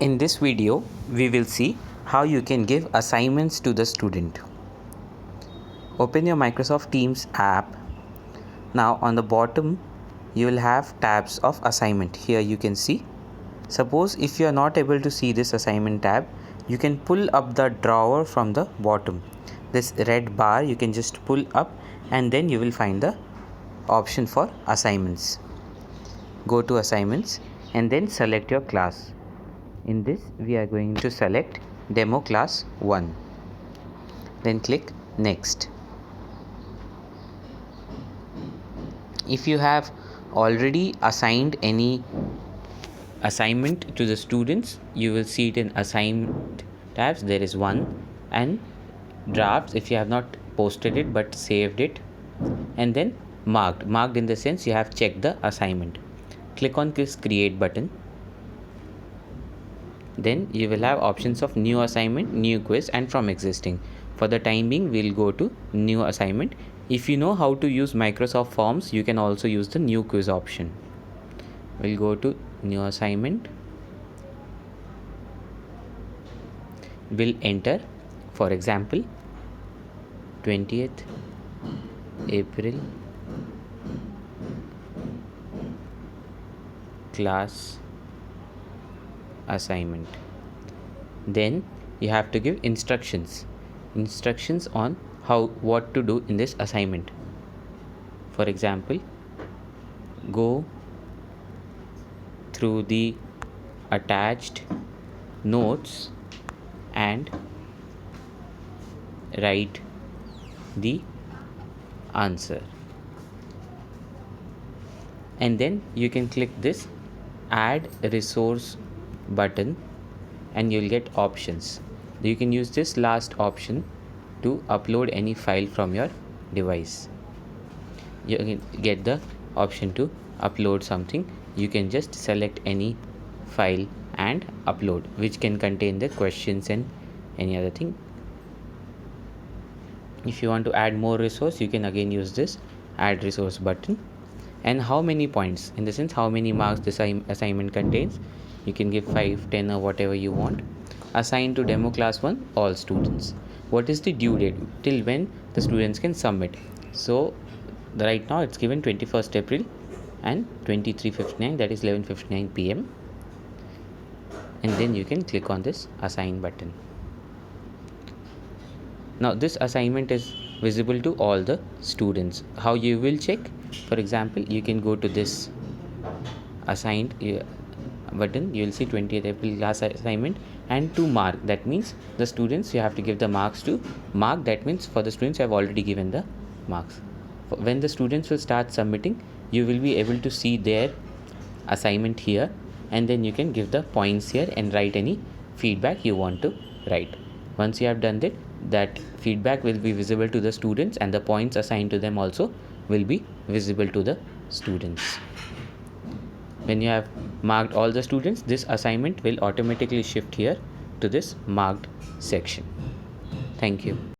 In this video, we will see how you can give assignments to the student. Open your Microsoft Teams app. Now on the bottom, you will have tabs of assignment. Here you can see. Suppose if you are not able to see this assignment tab, you can pull up the drawer from the bottom. This red bar you can just pull up and then you will find the option for assignments. Go to assignments and then select your class. In this, we are going to select demo class 1. Then click next. If you have already assigned any assignment to the students, you will see it in assignment tabs. There is one, and drafts if you have not posted it but saved it, and then marked in the sense you have checked the assignment. Click on this create button. Then you will have options of new assignment, new quiz, and from existing. For the time being, we'll go to new assignment. If you know how to use Microsoft Forms, you can also use the new quiz option. We'll go to new assignment. We'll enter, for example, 20th April class assignment. Then you have to give instructions on what to do in this assignment. For example, go through the attached notes and write the answer. And then you can click this add resource button and you'll get options. You can use this last option to upload any file from your device. You can get the option to upload something. You can just select any file and upload, which can contain the questions and any other thing. If you want to add more resource, you can again use this add resource button. And how many points, in the sense how many marks this assignment contains, you can give 5, 10 or whatever you want. Assign to demo class 1 all students. What is the due date, till when the students can submit? So right now it's given 21st April and 23:59, that is 11:59 PM. And then you can click on this assign button. Now this assignment is visible to all the students. How you will check? For example, you can go to this assigned button. You will see 20th April class assignment and to mark. That means the students you have to give the marks to. Mark, that means for the students you have already given the marks. When the students will start submitting, you will be able to see their assignment here, and then you can give the points here and write any feedback you want to write. Once you have done that feedback will be visible to the students, and the points assigned to them also will be visible to the students. When you have marked all the students, this assignment will automatically shift here to this marked section. Thank you.